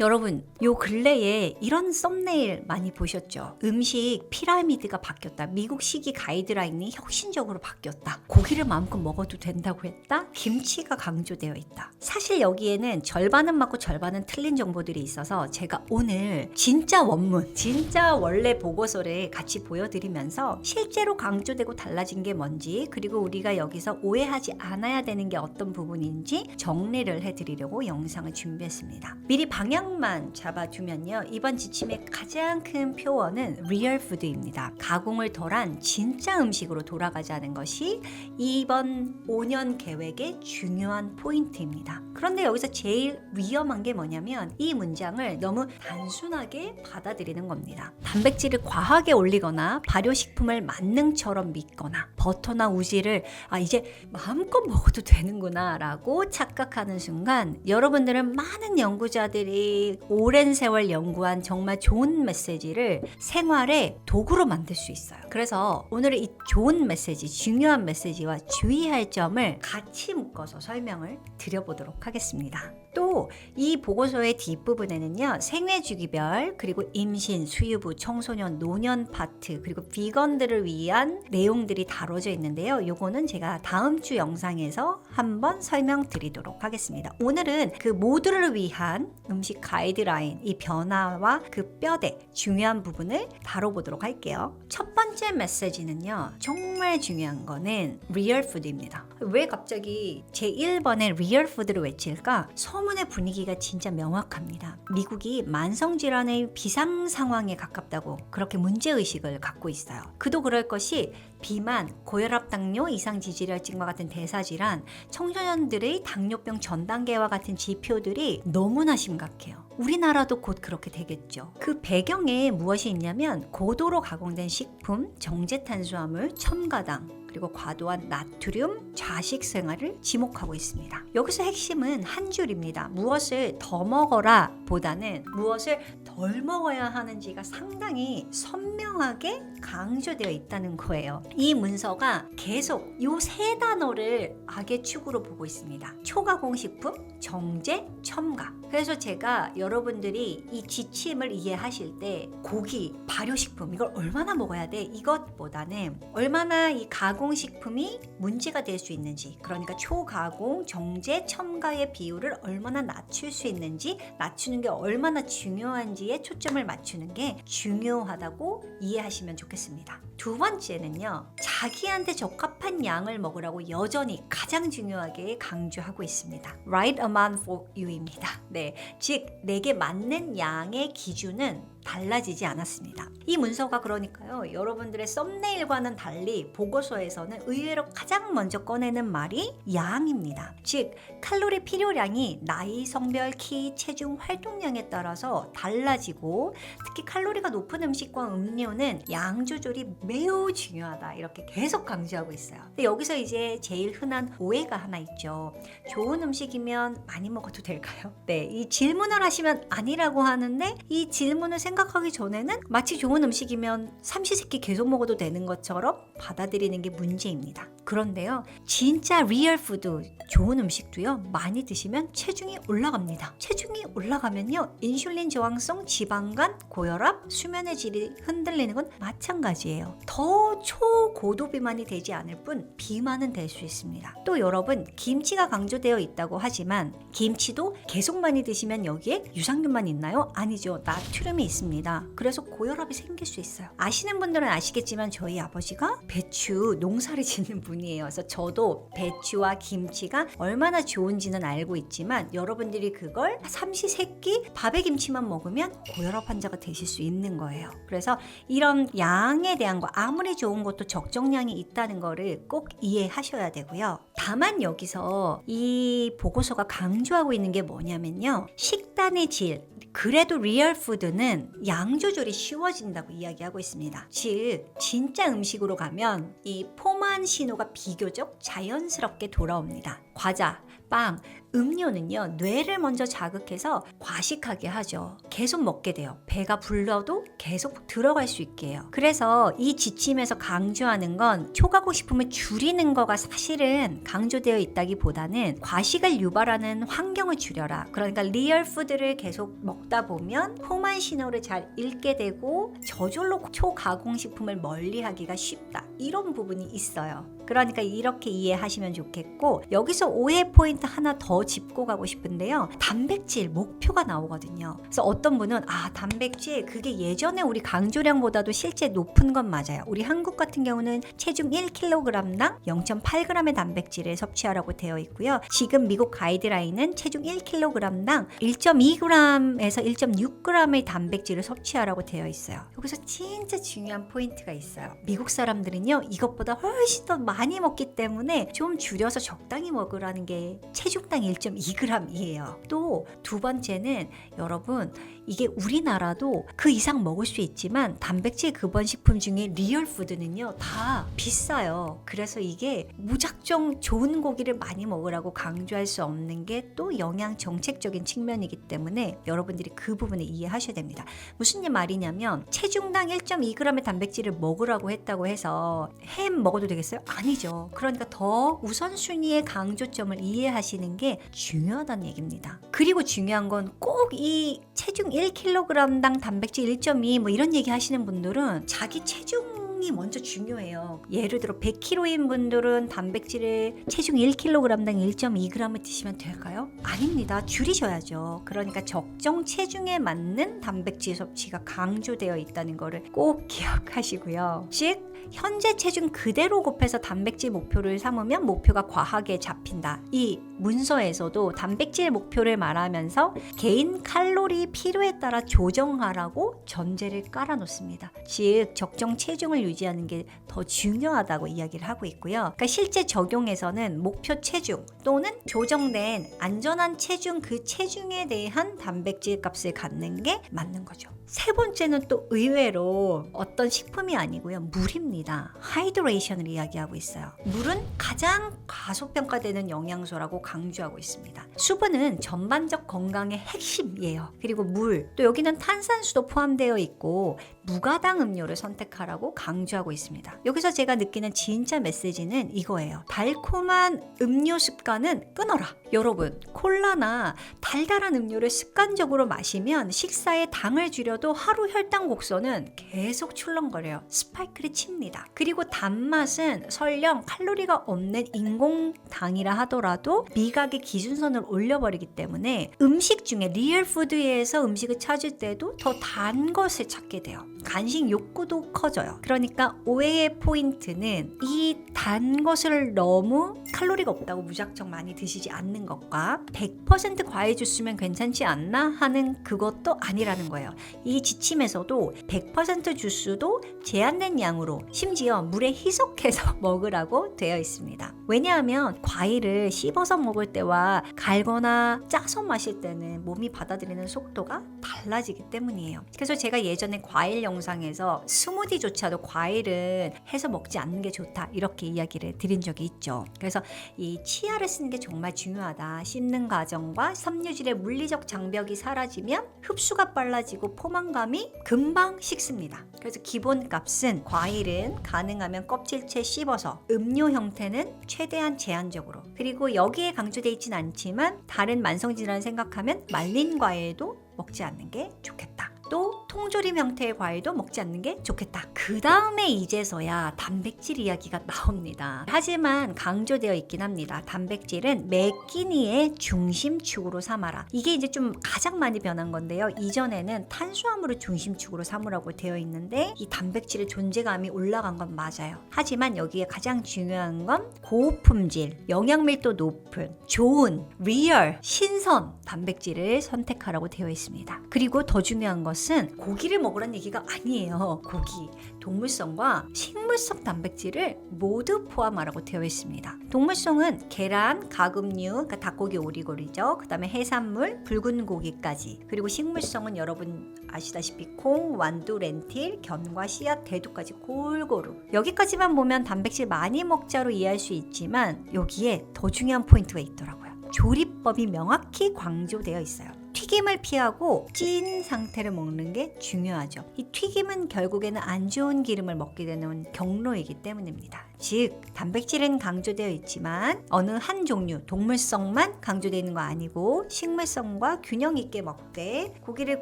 여러분, 요 근래에 이런 썸네일 많이 보셨죠? 음식 피라미드가 바뀌었다. 미국식이 가이드라인이 혁신적으로 바뀌었다. 고기를 마음껏 먹어도 된다고 했다. 김치가 강조되어 있다. 사실 여기에는 절반은 맞고 절반은 틀린 정보들이 있어서 제가 오늘 진짜 원문, 진짜 원래 보고서를 같이 보여드리면서 실제로 강조되고 달라진 게 뭔지, 그리고 우리가 여기서 오해하지 않아야 되는 게 어떤 부분인지 정리를 해드리려고 영상을 준비했습니다. 미리 방향만 잡아두면요, 이번 지침의 가장 큰 표어는 리얼 푸드입니다. 가공을 덜한 진짜 음식으로 돌아가자는 것이 이번 5년 계획의 중요한 포인트입니다. 그런데 여기서 제일 위험한 게 뭐냐면 이 문장을 너무 단순하게 받아들이는 겁니다. 단백질을 과하게 올리거나 발효식품을 만능처럼 믿거나 버터나 우지를 이제 마음껏 먹어도 되는구나 라고 착각하는 순간 여러분들은 많은 연구자들이 오랜 세월 연구한 정말 좋은 메시지를 생활의 도구로 만들 수 있어요. 그래서 오늘 이 좋은 메시지, 중요한 메시지와 주의할 점을 같이 묶어서 설명을 드려보도록 하겠습니다. 또 이 보고서의 뒷부분에는요, 생애주기별, 그리고 임신, 수유부, 청소년, 노년 파트, 그리고 비건들을 위한 내용들이 다뤄져 있는데요. 요거는 제가 다음 주 영상에서 한번 설명드리도록 하겠습니다. 오늘은 그 모두를 위한 음식 가이드라인, 이 변화와 그 뼈대 중요한 부분을 다뤄보도록 할게요. 첫 번째 메시지는요, 정말 중요한 거는 리얼 푸드입니다. 왜 갑자기 제1번에 리얼 푸드를 외칠까? 서문의 분위기가 진짜 명확합니다. 미국이 만성질환의 비상 상황에 가깝다고 그렇게 문제의식을 갖고 있어요. 그도 그럴 것이 비만, 고혈압, 당뇨, 이상 지질혈증과 같은 대사질환, 청소년들의 당뇨병 전 단계와 같은 지표들이 너무나 심각해요. 우리나라도 곧 그렇게 되겠죠. 그 배경에 무엇이 있냐면 고도로 가공된 식품, 정제탄수화물, 첨가당, 그리고 과도한 나트륨, 자식 생활을 지목하고 있습니다. 여기서 핵심은 한 줄입니다. 무엇을 더 먹어라 보다는 무엇을 덜 먹어야 하는지가 상당히 선명하게 강조되어 있다는 거예요. 이 문서가 계속 이 세 단어를 악의 축으로 보고 있습니다. 초가공식품, 정제, 첨가. 그래서 제가 여러분들이 이 지침을 이해하실 때 고기, 발효식품 이걸 얼마나 먹어야 돼? 이것보다는 얼마나 이 가공식품이 문제가 될 수 있는지, 그러니까 초가공, 정제, 첨가의 비율을 얼마나 낮출 수 있는지, 낮추는 게 얼마나 중요한지에 초점을 맞추는 게 중요하다고 이해하시면 좋겠습니다. 두 번째는요, 자기한테 적합한 양을 먹으라고 여전히 가장 중요하게 강조하고 있습니다. Right amount for you입니다. 네, 즉 내게 맞는 양의 기준은 달라지지 않았습니다. 이 문서가 그러니까요, 여러분들의 썸네일과는 달리 보고서에서는 의외로 가장 먼저 꺼내는 말이 양입니다. 즉 칼로리 필요량이 나이, 성별, 키, 체중, 활동량에 따라서 달라지고, 특히 칼로리가 높은 음식과 음료는 양 조절이 매우 중요하다, 이렇게 계속 강조하고 있어요. 근데 여기서 이제 제일 흔한 오해가 하나 있죠. 좋은 음식이면 많이 먹어도 될까요? 네, 이 질문을 하시면 아니라고 하는데, 이 질문을 생각하기 전에는 마치 좋은 음식이면 삼시세끼 계속 먹어도 되는 것처럼 받아들이는 게 문제입니다. 그런데요, 진짜 리얼 푸드, 좋은 음식도요, 많이 드시면 체중이 올라갑니다. 체중이 올라가면요, 인슐린 저항성, 지방간, 고혈압, 수면의 질이 흔들리는 건 마찬가지예요. 더 초고도 비만이 되지 않을 뿐 비만은 될 수 있습니다. 또 여러분, 김치가 강조되어 있다고 하지만 김치도 계속 많이 드시면 여기에 유산균만 있나요? 아니죠. 나트륨이 있습니다. 그래서 고혈압이 생길 수 있어요. 아시는 분들은 아시겠지만 저희 아버지가 배추 농사를 짓는 분이에요. 그래서 저도 배추와 김치가 얼마나 좋은지는 알고 있지만, 여러분들이 그걸 삼시세끼 밥에 김치만 먹으면 고혈압 환자가 되실 수 있는 거예요. 그래서 이런 양에 대한 거, 아무리 좋은 것도 적정량이 있다는 거를 꼭 이해하셔야 되고요. 다만 여기서 이 보고서가 강조하고 있는 게 뭐냐면요, 식단의 질, 그래도 리얼 푸드는 양 조절이 쉬워진다고 이야기하고 있습니다. 즉 진짜 음식으로 가면 이 포만 신호가 비교적 자연스럽게 돌아옵니다. 과자, 빵, 음료는요 뇌를 먼저 자극해서 과식하게 하죠. 계속 먹게 돼요. 배가 불러도 계속 들어갈 수 있게 해요. 그래서 이 지침에서 강조하는 건 초과고식품을 줄이는 거가 사실은 강조되어 있다기보다는 과식을 유발하는 환경을 줄여라. 그러니까 리얼 푸드를 계속 먹다 보면 포만 신호를 잘 읽게 되고 저절로 초가공식품을 멀리하기가 쉽다. 이런 부분이 있어요. 그러니까 이렇게 이해하시면 좋겠고, 여기서 오해 포인트 하나 더 짚고 가고 싶은데요. 단백질 목표가 나오거든요. 그래서 어떤 분은 단백질 그게 예전에 우리 강조량보다도 실제 높은 건 맞아요. 우리 한국 같은 경우는 체중 1kg당 0.8g의 단백질을 섭취하라고 되어 있고요. 지금 미국 가이드라인은 체중 1kg당 1.2g에서 1.6g의 단백질을 섭취하라고 되어 있어요. 여기서 진짜 중요한 포인트가 있어요. 미국 사람들은요 이것보다 훨씬 더 많이 먹기 때문에 좀 줄여서 적당히 먹으라는 게 체중당 1.2g이에요. 또 두 번째는 여러분 이게 우리나라도 그 이상 먹을 수 있지만 단백질 근본 식품 중에 리얼 푸드는요 다 비싸요. 그래서 이게 무작정 좋은 고기를 많이 먹으라고 강조할 수 없는 게 또 영양 정책적인 측면이기 때문에 여러분들이 그 부분을 이해하셔야 됩니다. 무슨 말이냐면 체중당 1.2g의 단백질을 먹으라고 했다고 해서 햄 먹어도 되겠어요? 아니죠. 그러니까 더 우선순위의 강조점을 이해하시는 게 중요하다는 얘기입니다. 그리고 중요한 건 꼭 이 체중 1kg당 단백질 1.2 뭐 이런 얘기 하시는 분들은 자기 체중이 먼저 중요해요. 예를 들어 100kg인 분들은 단백질을 체중 1kg당 1.2g을 드시면 될까요? 아닙니다. 줄이셔야죠. 그러니까 적정 체중에 맞는 단백질 섭취가 강조되어 있다는 거를 꼭 기억하시고요. 즉 현재 체중 그대로 곱해서 단백질 목표를 삼으면 목표가 과하게 잡힌다. 이 문서에서도 단백질 목표를 말하면서 개인 칼로리 필요에 따라 조정하라고 전제를 깔아놓습니다. 즉 적정 체중을 유지하는 게 더 중요하다고 이야기를 하고 있고요. 그러니까 실제 적용에서는 목표 체중 또는 조정된 안전한 체중 그 체중에 대한 단백질 값을 갖는 게 맞는 거죠. 세 번째는 또 의외로 어떤 식품이 아니고요. 물입니다. 하이드레이션을 이야기하고 있어요. 물은 가장 과소평가되는 영양소라고 강조하고 있습니다. 수분은 전반적 건강의 핵심이에요. 그리고 물, 또 여기는 탄산수도 포함되어 있고 무가당 음료를 선택하라고 강조하고 있습니다. 여기서 제가 느끼는 진짜 메시지는 이거예요. 달콤한 음료 습관은 끊어라. 여러분, 콜라나 달달한 음료를 습관적으로 마시면 식사에 당을 줄여도 하루 혈당 곡선은 계속 출렁거려요. 스파이크를 칩니다. 그리고 단맛은 설령 칼로리가 없는 인공당이라 하더라도 미각의 기준선을 올려버리기 때문에 음식 중에 리얼 푸드에서 음식을 찾을 때도 더 단 것을 찾게 돼요. 간식 욕구도 커져요. 그러니까 오해의 포인트는 이 단 것을 너무 칼로리가 없다고 무작정 많이 드시지 않는 것과 100% 과일 주스면 괜찮지 않나 하는 그것도 아니라는 거예요. 이 지침에서도 100% 주스도 제한된 양으로 심지어 물에 희석해서 먹으라고 되어 있습니다. 왜냐하면 과일을 씹어서 먹을 때와 갈거나 짜서 마실 때는 몸이 받아들이는 속도가 달라지기 때문이에요. 그래서 제가 예전에 과일 영상에서 스무디조차도 과일은 해서 먹지 않는 게 좋다 이렇게 이야기를 드린 적이 있죠. 그래서 이 치아를 쓰는 게 정말 중요하다. 씹는 과정과 섬유질의 물리적 장벽이 사라지면 흡수가 빨라지고 포만감이 금방 식습니다. 그래서 기본값은 과일은 가능하면 껍질째 씹어서, 음료 형태는 최대한 제한적으로, 그리고 여기에 강조되어 있진 않지만 다른 만성질환을 생각하면 말린 과일도 먹지 않는 게 좋겠다. 또 통조림 형태의 과일도 먹지 않는 게 좋겠다. 그 다음에 이제서야 단백질 이야기가 나옵니다. 하지만 강조되어 있긴 합니다. 단백질은 매 끼니의 중심축으로 삼아라. 이게 이제 좀 가장 많이 변한 건데요. 이전에는 탄수화물을 중심축으로 삼으라고 되어 있는데 이 단백질의 존재감이 올라간 건 맞아요. 하지만 여기에 가장 중요한 건 고품질, 영양밀도 높은, 좋은, 리얼, 신선 단백질을 선택하라고 되어 있습니다. 그리고 더 중요한 것은 고기를 먹으라는 얘기가 아니에요. 고기, 동물성과 식물성 단백질을 모두 포함하라고 되어 있습니다. 동물성은 계란, 가금류, 그러니까 닭고기, 오리고리죠. 그 다음에 해산물, 붉은 고기까지. 그리고 식물성은 여러분 아시다시피 콩, 완두, 렌틸, 견과, 씨앗, 대두까지 골고루. 여기까지만 보면 단백질 많이 먹자로 이해할 수 있지만 여기에 더 중요한 포인트가 있더라고요. 조리법이 명확히 강조되어 있어요. 튀김을 피하고 찐 상태를 먹는 게 중요하죠. 이 튀김은 결국에는 안 좋은 기름을 먹게 되는 경로이기 때문입니다. 즉 단백질은 강조되어 있지만 어느 한 종류 동물성만 강조되어 있는 거 아니고 식물성과 균형 있게 먹되 고기를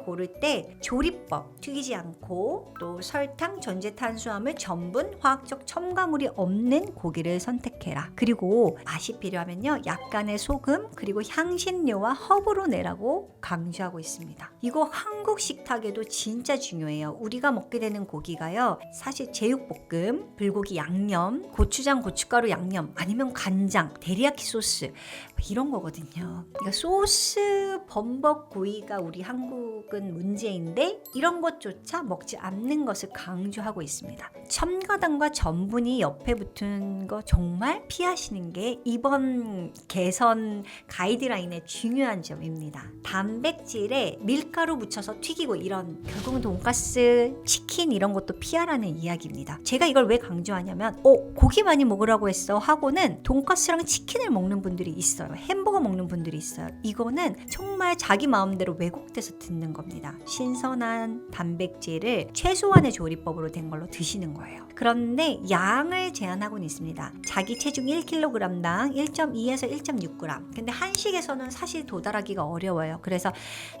고를 때 조리법 튀기지 않고 또 설탕, 전제 탄수화물, 전분, 화학적 첨가물이 없는 고기를 선택해라. 그리고 맛이 필요하면요 약간의 소금 그리고 향신료와 허브로 내라고 강조하고 있습니다. 이거 한국 식탁에도 진짜 중요해요. 우리가 먹게 되는 고기가요 사실 제육볶음, 불고기 양념, 고추장, 고춧가루 양념 아니면 간장, 데리야키 소스 이런 거거든요. 그러니까 소스 범벅구이가 우리 한국은 문제인데 이런 것조차 먹지 않는 것을 강조하고 있습니다. 첨가당과 전분이 옆에 붙은 거 정말 피하시는 게 이번 개선 가이드라인의 중요한 점입니다. 단백질에 밀가루 묻혀서 튀기고 이런 결국은 돈가스, 치킨 이런 것도 피하라는 이야기입니다. 제가 이걸 왜 강조하냐면 고기 많이 먹으라고 했어 하고는 돈가스랑 치킨을 먹는 분들이 있어요. 햄버거 먹는 분들이 있어요. 이거는 정말 자기 마음대로 왜곡돼서 듣는 겁니다. 신선한 단백질을 최소한의 조리법으로 된 걸로 드시는 거예요. 그런데 양을 제한하고는 있습니다. 자기 체중 1kg당 1.2에서 1.6g. 근데 한식에서는 사실 도달하기가 어려워요. 그래서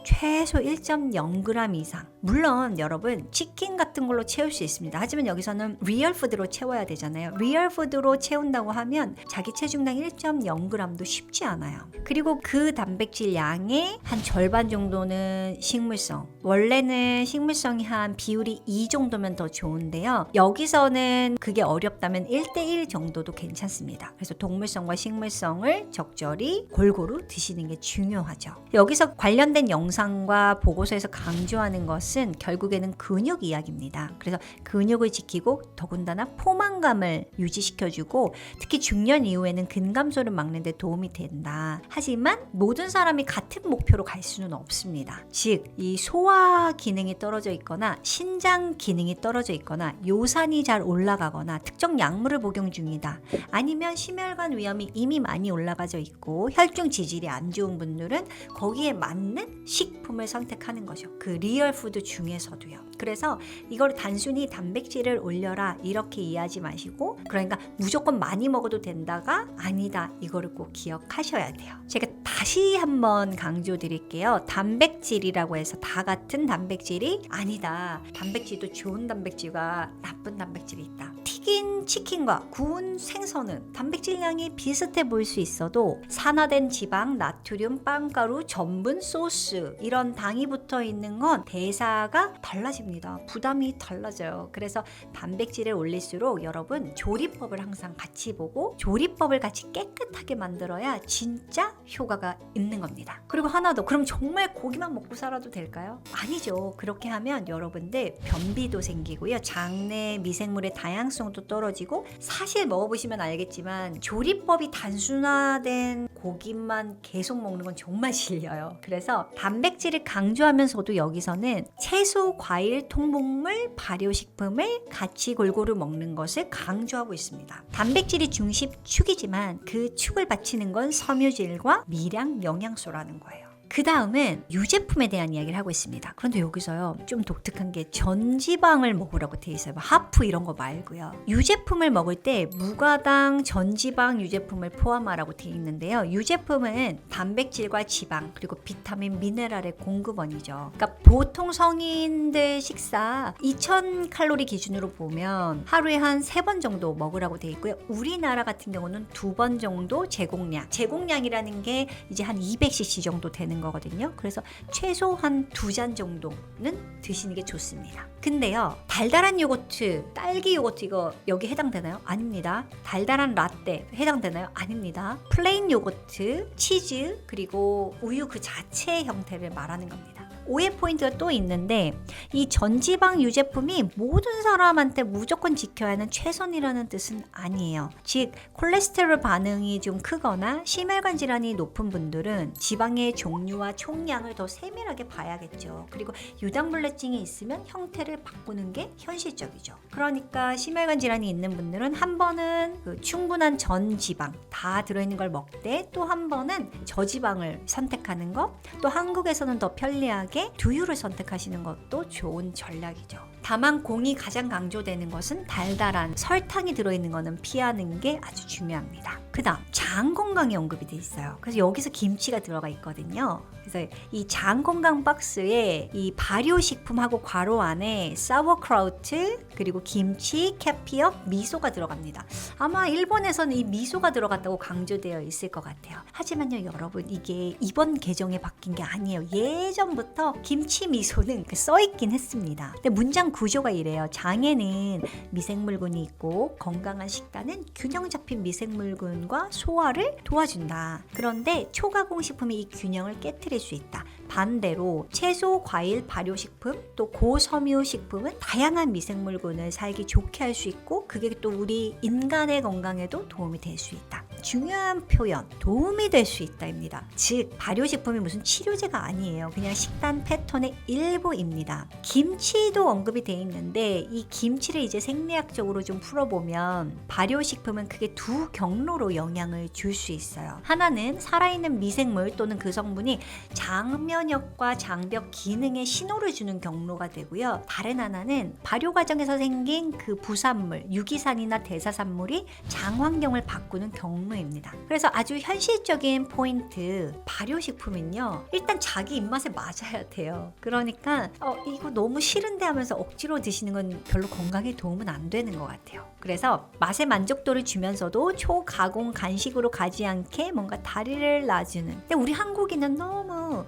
최소 1.0g 이상. 물론 여러분 치킨 같은 걸로 채울 수 있습니다. 하지만 여기서는 리얼 푸드로 채워야 되잖아요. 리얼 푸드로 채운다고 하면 자기 체중당 1.0g도 쉽지 않아요. 그리고 그 단백질 양의 한 절반 정도는 식물성. 원래는 식물성이 한 비율이 2 정도면 더 좋은데요. 여기서는 그게 어렵다면 1:1 정도도 괜찮습니다. 그래서 동물성과 식물성을 적절히 골고루 드시는 게 중요하죠. 여기서 관련된 영상과 보고서에서 강조하는 것은 결국에는 근육 이야기입니다. 그래서 근육을 지키고 더군다나 포만감을 유지시켜주고 특히 중년 이후에는 근감소를 막는 데 도움이 된다. 하지만 모든 사람이 같은 목표로 갈 수는 없습니다. 즉, 이 소화 기능이 떨어져 있거나 신장 기능이 떨어져 있거나 요산이 잘 올라가거나 특정 약물을 복용 중이다. 아니면 심혈관 위험이 이미 많이 올라가져 있고 혈중 지질이 안 좋은 분들은 거기에 맞는 식품을 선택하는 거죠. 그 리얼 푸드 중에서도요. 그래서 이걸 단순히 단백질을 올려라 이렇게 이해하지 마시고 그러니까 무조건 많이 먹어도 된다가 아니다. 이거를 꼭 기억하셔야 돼요. 제가 다시 한번 강조드릴게요. 단백질이라고 해서 다 같은 단백질이 아니다. 단백질도 좋은 단백질과 나쁜 단백질이 있다. 튀긴 치킨과 구운 생선은 단백질량이 비슷해 보일 수 있어도 산화된 지방, 나트륨, 빵가루, 전분, 소스 이런 당이 붙어 있는 건 대사가 달라집니다. 부담이 달라져요. 그래서 단백질을 올릴수록 여러분 조리법을 항상 같이 보고 조리법을 같이 깨끗하게 만들어야 진짜 효과가 있는 겁니다. 그리고 하나 더, 그럼 정말 고기만 먹고 살아도 될까요? 아니죠. 그렇게 하면 여러분들 변비도 생기고요. 장내 미생물의 다양성도 떨어지고 사실 먹어보시면 알겠지만 조리법이 단순화된 고기만 계속 먹는 건 정말 질려요. 그래서 단백질을 강조하면서도 여기서는 채소, 과일, 통곡물, 발효식품을 같이 골고루 먹는 것을 강조하고 있습니다. 단백질이 중심축이지만 그 축을 받치는 건 섬유질과 미량 영양소라는 거예요. 그 다음은 유제품에 대한 이야기를 하고 있습니다. 그런데 여기서요 좀 독특한 게 전지방을 먹으라고 돼 있어요. 하프 이런 거 말고요. 유제품을 먹을 때 무가당 전지방 유제품을 포함하라고 돼 있는데요. 유제품은 단백질과 지방 그리고 비타민, 미네랄의 공급원이죠. 그러니까 보통 성인들 식사 2000칼로리 기준으로 보면 하루에 한 3번 정도 먹으라고 돼 있고요. 우리나라 같은 경우는 2번 정도 제공량이라는 게 이제 한 200cc 정도 되는 거거든요. 그래서 최소한 2잔 정도는 드시는 게 좋습니다. 근데요, 달달한 요거트, 딸기 요거트 이거 여기 해당되나요? 아닙니다. 달달한 라떼 해당되나요? 아닙니다. 플레인 요거트, 치즈, 그리고 우유 그 자체의 형태를 말하는 겁니다. 오해 포인트가 또 있는데 이 전지방 유제품이 모든 사람한테 무조건 지켜야 하는 최선이라는 뜻은 아니에요. 즉 콜레스테롤 반응이 좀 크거나 심혈관 질환이 높은 분들은 지방의 종류와 총량을 더 세밀하게 봐야겠죠. 그리고 유당불내증이 있으면 형태를 바꾸는 게 현실적이죠. 그러니까 심혈관 질환이 있는 분들은 한 번은 그 충분한 전지방 다 들어있는 걸 먹되 또 한 번은 저지방을 선택하는 것, 또 한국에서는 더 편리하게 두유를 선택하시는 것도 좋은 전략이죠. 다만 공이 가장 강조되는 것은 달달한 설탕이 들어있는 것은 피하는 게 아주 중요합니다. 그 다음 장 건강에 언급이 돼 있어요. 그래서 여기서 김치가 들어가 있거든요. 그래서 이 장 건강 박스에 이 발효식품하고 괄호 안에 사워크라우트 그리고 김치, 캐피어, 미소가 들어갑니다. 아마 일본에서는 이 미소가 들어갔다고 강조되어 있을 것 같아요. 하지만요 여러분, 이게 이번 개정에 바뀐 게 아니에요. 예전부터 김치 미소는 써있긴 했습니다. 근데 문장 구조가 이래요. 장에는 미생물군이 있고 건강한 식단은 균형 잡힌 미생물군과 소화를 도와준다. 그런데 초가공식품이 이 균형을 깨트릴 수 있다. 반대로 채소, 과일, 발효식품, 또 고섬유 식품은 다양한 미생물군을 살기 좋게 할 수 있고 그게 또 우리 인간의 건강에도 도움이 될 수 있다. 중요한 표현, 도움이 될 수 있다입니다. 즉 발효식품이 무슨 치료제가 아니에요. 그냥 식단 패턴의 일부입니다. 김치도 언급이 돼 있는데 이 김치를 이제 생리학적으로 좀 풀어보면 발효식품은 크게 두 경로로 영향을 줄 수 있어요. 하나는 살아있는 미생물 또는 그 성분이 장면역과 장벽 기능에 신호를 주는 경로가 되고요. 다른 하나는 발효 과정에서 생긴 그 부산물, 유기산이나 대사산물이 장 환경을 바꾸는 경로입니다. 그래서 아주 현실적인 포인트, 발효식품은요 일단 자기 입맛에 맞아야 돼요. 그러니까 이거 너무 싫은데 하면서 억지로 드시는 건 별로 건강에 도움은 안 되는 것 같아요. 그래서 맛의 만족도를 주면서도 초가공 간식으로 가지 않게 뭔가 다리를 놔주는, 근데 우리 한국인은 너무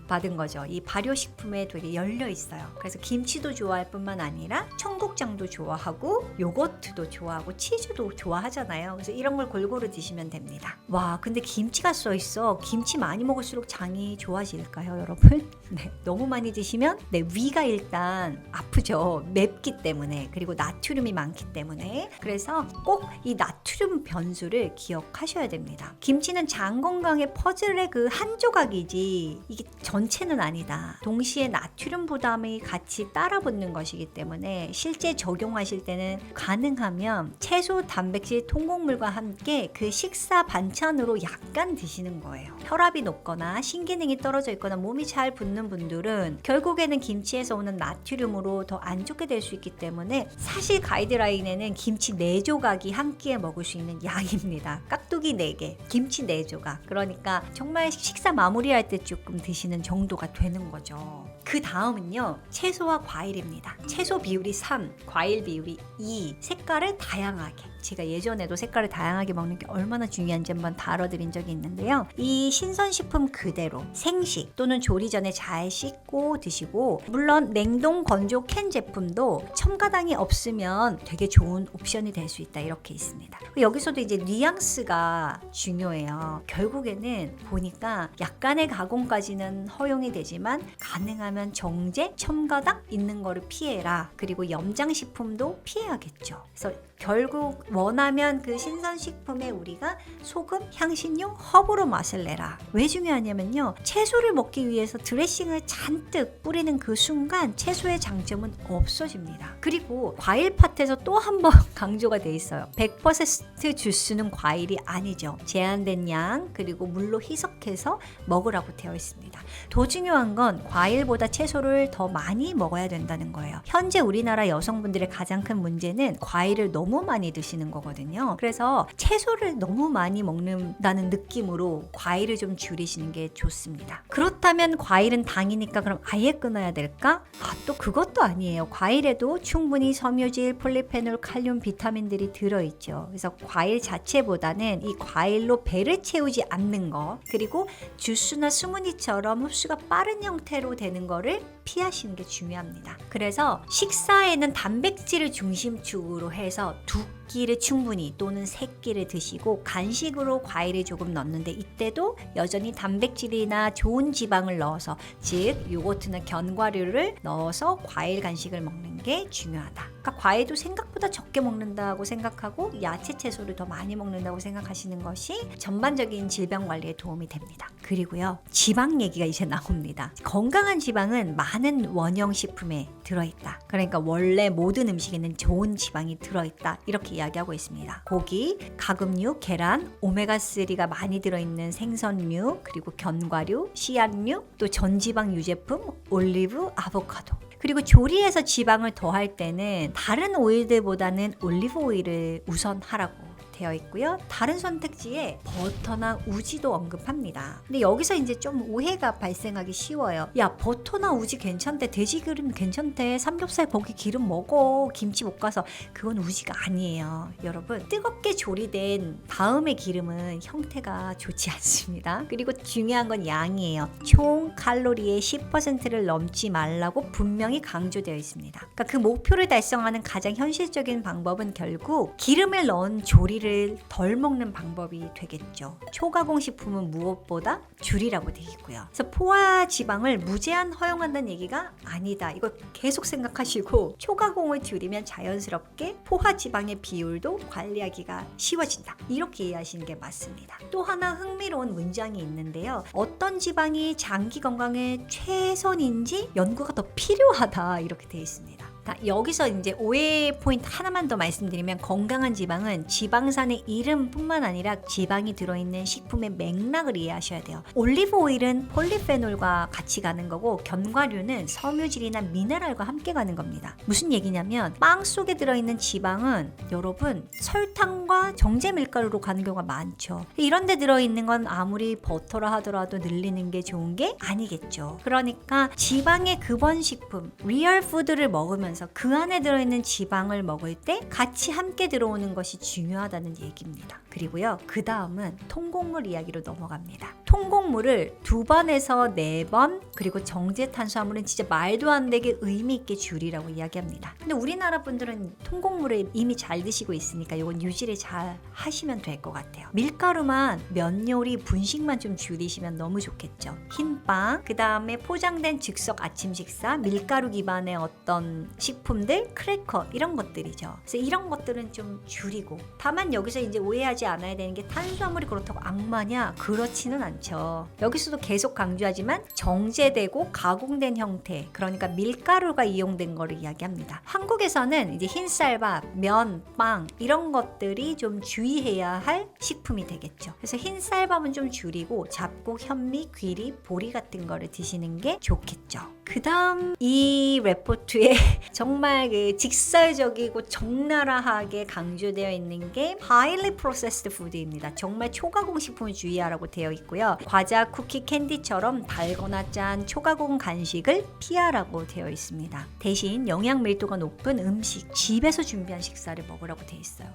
받은 거죠. 이 발효식품에 되게 열려 있어요. 그래서 김치도 좋아할 뿐만 아니라 청국장도 좋아하고 요거트도 좋아하고 치즈도 좋아하잖아요. 그래서 이런 걸 골고루 드시면 됩니다. 와, 근데 김치가 써 있어. 김치 많이 먹을수록 장이 좋아질까요, 여러분? 네, 너무 많이 드시면 위가 일단 아프죠. 맵기 때문에, 그리고 나트륨이 많기 때문에. 그래서 꼭 이 나트륨 변수를 기억하셔야 됩니다. 김치는 장 건강의 퍼즐의 그 한 조각이지 이게 전체는 아니다. 동시에 나트륨 부담이 같이 따라붙는 것이기 때문에 실제 적용하실 때는 가능하면 채소, 단백질, 통곡물과 함께 그 식사 반찬으로 약간 드시는 거예요. 혈압이 높거나 신기능이 떨어져 있거나 몸이 잘 붓는 분들은 결국에는 김치에서 오는 나트륨으로 더 안 좋게 될 수 있기 때문에 사실 가이드라인에는 김치 4조각이 한 끼에 먹을 수 있는 양입니다. 깍두기 4개, 김치 4조각. 그러니까 정말 식사 마무리할 때 조금 드시는 정도가 되는 거죠. 그 다음은요, 채소와 과일입니다. 채소 비율이 3, 과일 비율이 2, 색깔을 다양하게. 제가 예전에도 색깔을 다양하게 먹는 게 얼마나 중요한지 한번 다뤄드린 적이 있는데요. 이 신선식품 그대로 생식 또는 조리 전에 잘 씻고 드시고, 물론 냉동 건조 캔 제품도 첨가당이 없으면 되게 좋은 옵션이 될 수 있다, 이렇게 있습니다. 여기서도 이제 뉘앙스가 중요해요. 결국에는 보니까 약간의 가공까지는 허용이 되지만 가능하면 정제, 첨가당 있는 거를 피해라. 그리고 염장식품도 피해야겠죠. 그래서 결국 원하면 그 신선식품에 우리가 소금, 향신료, 허브로 맛을 내라. 왜 중요하냐면요, 채소를 먹기 위해서 드레싱을 잔뜩 뿌리는 그 순간 채소의 장점은 없어집니다. 그리고 과일 팟에서 또 한 번 강조가 돼 있어요. 100% 주스는 과일이 아니죠. 제한된 양, 그리고 물로 희석해서 먹으라고 되어 있습니다. 더 중요한 건 과일보다 채소를 더 많이 먹어야 된다는 거예요. 현재 우리나라 여성분들의 가장 큰 문제는 과일을 너무 많이 드시는 거거든요. 그래서 채소를 너무 많이 먹는다는 느낌으로 과일을 좀 줄이시는 게 좋습니다. 그렇다면 과일은 당이니까 그럼 아예 끊어야 될까? 또 그것도 아니에요. 과일에도 충분히 섬유질, 폴리페놀, 칼륨, 비타민들이 들어있죠. 그래서 과일 자체보다는 이 과일로 배를 채우지 않는 거, 그리고 주스나 스무니처럼 흡수가 빠른 형태로 되는 거를 피하시는 게 중요합니다. 그래서 식사에는 단백질을 중심축으로 해서 두 끼를 충분히 또는 세 끼를 드시고 간식으로 과일을 조금 넣는데 이때도 여전히 단백질이나 좋은 지방을 넣어서 즉 요거트나 견과류를 넣어서 과일 간식을 먹는 게 중요하다. 그러니까 과일도 생각보다 적게 먹는다고 생각하고 야채 채소를 더 많이 먹는다고 생각하시는 것이 전반적인 질병 관리에 도움이 됩니다. 그리고요 지방 얘기가 이제 나옵니다. 건강한 지방은 많은 원형 식품에 들어있다. 그러니까 원래 모든 음식에는 좋은 지방이 들어있다. 이렇게 이야기하고 있습니다. 고기, 가금류, 계란, 오메가3가 많이 들어있는 생선류, 그리고 견과류, 씨앗류, 또 전지방 유제품, 올리브, 아보카도. 그리고 조리해서 지방을 더할 때는 다른 오일들보다는 올리브 오일을 우선하라고 되어 있고요. 다른 선택지에 버터나 우지도 언급합니다. 근데 여기서 이제 좀 오해가 발생하기 쉬워요. 야, 버터나 우지 괜찮대. 돼지 기름 괜찮대. 삼겹살 고기 기름 먹어. 김치 볶아서. 그건 우지가 아니에요. 여러분, 뜨겁게 조리된 다음의 기름은 형태가 좋지 않습니다. 그리고 중요한 건 양이에요. 총 칼로리의 10%를 넘지 말라고 분명히 강조되어 있습니다. 그러니까 그 목표를 달성하는 가장 현실적인 방법은 결국 기름을 넣은 조리를 덜 먹는 방법이 되겠죠. 초가공 식품은 무엇보다 줄이라고 되어 있고요. 그래서 포화 지방을 무제한 허용한다는 얘기가 아니다. 이거 계속 생각하시고 초가공을 줄이면 자연스럽게 포화 지방의 비율도 관리하기가 쉬워진다. 이렇게 이해하시는 게 맞습니다. 또 하나 흥미로운 문장이 있는데요. 어떤 지방이 장기 건강에 최선인지 연구가 더 필요하다. 이렇게 되어 있습니다. 여기서 이제 오해 포인트 하나만 더 말씀드리면 건강한 지방은 지방산의 이름뿐만 아니라 지방이 들어있는 식품의 맥락을 이해하셔야 돼요. 올리브 오일은 폴리페놀과 같이 가는 거고 견과류는 섬유질이나 미네랄과 함께 가는 겁니다. 무슨 얘기냐면 빵 속에 들어있는 지방은 여러분 설탕과 정제 밀가루로 가는 경우가 많죠. 이런 데 들어있는 건 아무리 버터라 하더라도 늘리는 게 좋은 게 아니겠죠. 그러니까 지방의 근원 식품 리얼 푸드를 먹으면서 그 안에 들어있는 지방을 먹을 때 같이 함께 들어오는 것이 중요하다는 얘기입니다. 그리고요, 그 다음은 통곡물 이야기로 넘어갑니다. 통곡물을 2번에서 4번, 그리고 정제 탄수화물은 진짜 말도 안 되게 의미 있게 줄이라고 이야기합니다. 근데 우리나라 분들은 통곡물을 이미 잘 드시고 있으니까 이건 유지를 잘 하시면 될 것 같아요. 밀가루만, 면 요리, 분식만 좀 줄이시면 너무 좋겠죠. 흰빵, 그 다음에 포장된 즉석 아침 식사, 밀가루 기반의 어떤 식품들, 크래커 이런 것들이죠. 그래서 이런 것들은 좀 줄이고, 다만 여기서 이제 오해하지 않아야 되는 게 탄수화물이 그렇다고 악마냐? 그렇지는 않죠. 여기서도 계속 강조하지만 정제되고 가공된 형태, 그러니까 밀가루가 이용된 거를 이야기합니다. 한국에서는 이제 흰쌀밥, 면, 빵 이런 것들이 좀 주의해야 할 식품이 되겠죠. 그래서 흰쌀밥은 좀 줄이고 잡곡, 현미, 귀리, 보리 같은 거를 드시는 게 좋겠죠. 그 다음 이 레포트에 정말 그 직설적이고 적나라하게 강조되어 있는 게 highly processed food입니다. 정말 초가공 식품을 주의하라고 되어 있고요. 과자, 쿠키, 캔디처럼 달거나 짠 초가공 간식을 피하라고 되어 있습니다. 대신 영양 밀도가 높은 음식, 집에서 준비한 식사를 먹으라고 되어 있어요.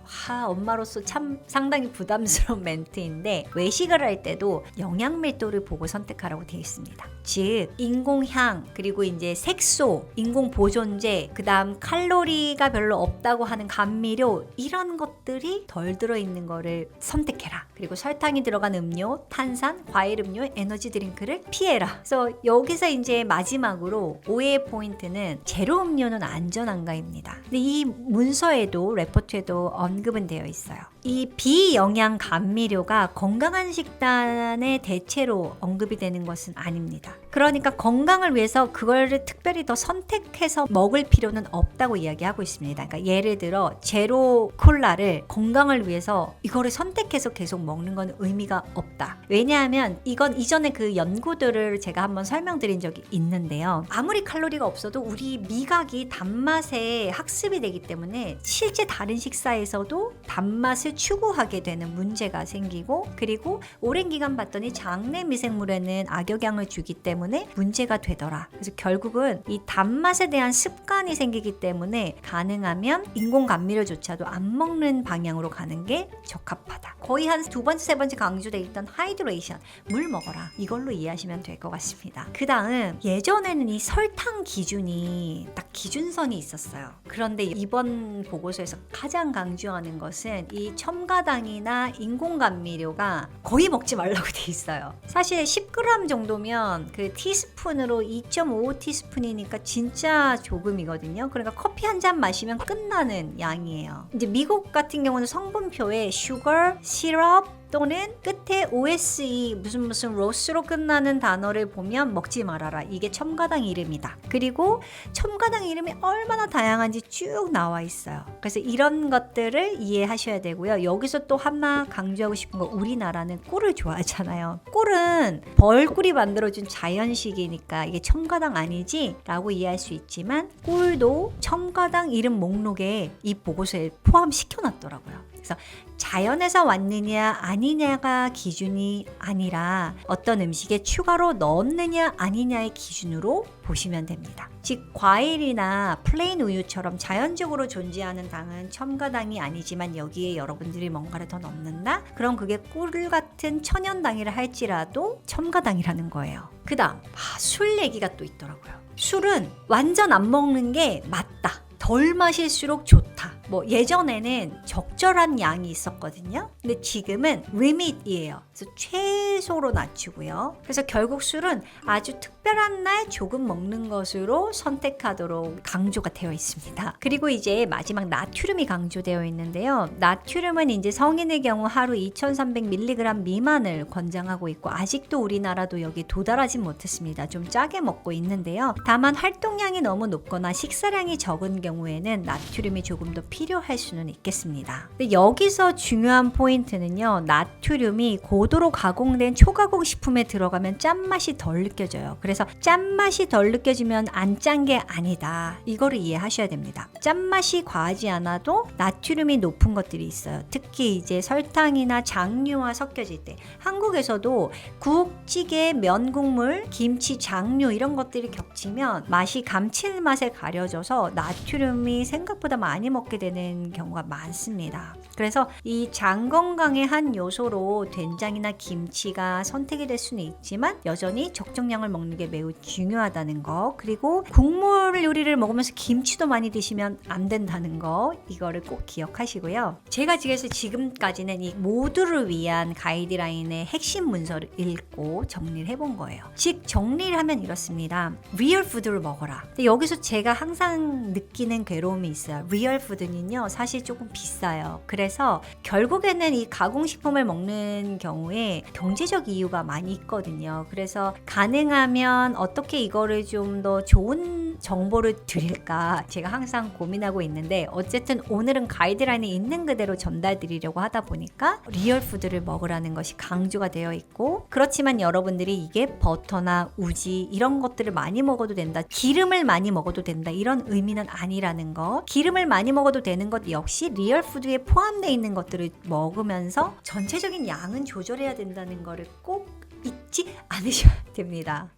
엄마로서 참 상당히 부담스러운 멘트인데 외식을 할 때도 영양 밀도를 보고 선택하라고 되어 있습니다. 즉 인공향, 그리고 이제 색소, 인공 보존제, 그 다음 칼로리가 별로 없다고 하는 감미료, 이런 것들이 덜 들어있는 거를 선택해라. 그리고 설탕이 들어간 음료, 탄산, 과일 음료, 에너지 드링크를 피해라. 그래서 여기서 이제 마지막으로 오해의 포인트는 제로 음료는 안전한가입니다. 근데 이 문서에도 레포트에도 언급은 되어 있어요. 이 비영양 감미료가 건강한 식단의 대체로 언급이 되는 것은 아닙니다. 그러니까 건강을 위해서 그걸 특별히 더 선택해서 먹을 필요는 없다고 이야기하고 있습니다. 그러니까 예를 들어 제로 콜라를 건강을 위해서 이거를 선택해서 계속 먹는 건 의미가 없다. 왜냐하면 이건 이전에 그 연구들을 제가 한번 설명드린 적이 있는데요. 아무리 칼로리가 없어도 우리 미각이 단맛에 학습이 되기 때문에 실제 다른 식사에서도 단맛을 흡수를 추구하게 되는 문제가 생기고, 그리고 오랜 기간 봤더니 장내 미생물에는 악영향을 주기 때문에 문제가 되더라. 그래서 결국은 이 단맛에 대한 습관이 생기기 때문에 가능하면 인공 감미료조차도 안 먹는 방향으로 가는 게 적합하다. 거의 한 두 번째, 세 번째 강조돼 있던 하이드레이션, 물 먹어라. 이걸로 이해하시면 될 것 같습니다. 그 다음, 예전에는 이 설탕 기준이 딱 기준선이 있었어요. 그런데 이번 보고서에서 가장 강조하는 것은 이 첨가당이나 인공 감미료가 거의 먹지 말라고 돼 있어요. 사실 10g 정도면 그 티스푼으로 2.5 티스푼이니까 진짜 조금이거든요. 그러니까 커피 한 잔 마시면 끝나는 양이에요. 이제 미국 같은 경우는 성분표에 sugar, syrup 또는 끝에 OSE 무슨 로스로 끝나는 단어를 보면 먹지 말아라. 이게 첨가당 이름이다. 그리고 첨가당 이름이 얼마나 다양한지 쭉 나와 있어요. 그래서 이런 것들을 이해하셔야 되고요. 여기서 또 하나 강조하고 싶은 거, 우리나라는 꿀을 좋아하잖아요. 꿀은 벌꿀이 만들어준 자연식이니까 이게 첨가당 아니지? 라고 이해할 수 있지만 꿀도 첨가당 이름 목록에 이 보고서에 포함시켜 놨더라고요. 그래서 자연에서 왔느냐 아니냐가 기준이 아니라 어떤 음식에 추가로 넣었느냐 아니냐의 기준으로 보시면 됩니다. 즉 과일이나 플레인 우유처럼 자연적으로 존재하는 당은 첨가당이 아니지만 여기에 여러분들이 뭔가를 더 넣는다? 그럼 그게 꿀 같은 천연당이라 할지라도 첨가당이라는 거예요. 그 다음 술 얘기가 또 있더라고요. 술은 완전 안 먹는 게 맞다. 덜 마실수록 좋다. 뭐 예전에는 적절한 양이 있었거든요. 근데 지금은 limit이에요. 그래서 최소로 낮추고요. 그래서 결국 술은 아주 특별한 날 조금 먹는 것으로 선택하도록 강조가 되어 있습니다. 그리고 이제 마지막 나트륨이 강조되어 있는데요. 나트륨은 이제 성인의 경우 하루 2300mg 미만을 권장하고 있고 아직도 우리나라도 여기 도달하지 못했습니다. 좀 짜게 먹고 있는데요. 다만 활동량이 너무 높거나 식사량이 적은 경우에는 나트륨이 조금 더 필요할 수는 있겠습니다. 근데 여기서 중요한 포인트는요. 나트륨이 고도로 가공된 초가공 식품에 들어가면 짠맛이 덜 느껴져요. 그래서 짠맛이 덜 느껴지면 안 짠 게 아니다. 이거를 이해하셔야 됩니다. 짠맛이 과하지 않아도 나트륨이 높은 것들이 있어요. 특히 이제 설탕이나 장류와 섞여질 때 한국에서도 국, 찌개, 면 국물, 김치, 장류 이런 것들이 겹치면 맛이 감칠맛에 가려져서 나트륨이 생각보다 많이 먹게 되는 경우가 많습니다. 그래서 이 장 건강의 한 요소로 된장이나 김치가 선택이 될 수는 있지만 여전히 적정량을 먹는 게 매우 중요하다는 거, 그리고 국물 요리를 먹으면서 김치도 많이 드시면 안 된다는 거, 이거를 꼭 기억하시고요. 제가 지금까지는 이 모두를 위한 가이드라인의 핵심 문서를 읽고 정리를 해본 거예요. 즉 정리를 하면 이렇습니다. 리얼 푸드를 먹어라. 근데 여기서 제가 항상 느끼는 괴로움이 있어요. 리얼 푸드는요 사실 조금 비싸요. 그래서 결국에는 이 가공식품을 먹는 경우에 경제적 이유가 많이 있거든요. 그래서 가능하면 어떻게 이거를 좀 더 좋은 정보를 드릴까 제가 항상 고민하고 있는데, 어쨌든 오늘은 가이드라인이 있는 그대로 전달드리려고 하다 보니까 리얼 푸드를 먹으라는 것이 강조가 되어 있고, 그렇지만 여러분들이 이게 버터나 우지 이런 것들을 많이 먹어도 된다, 기름을 많이 먹어도 된다, 이런 의미는 아니라는 거. 기름을 많이 먹어도 되는 것 역시 리얼 푸드에 포함되어 있는 것들을 먹으면서 전체적인 양은 조절해야 된다는 거를 꼭 잊지 않으셔야 됩니다.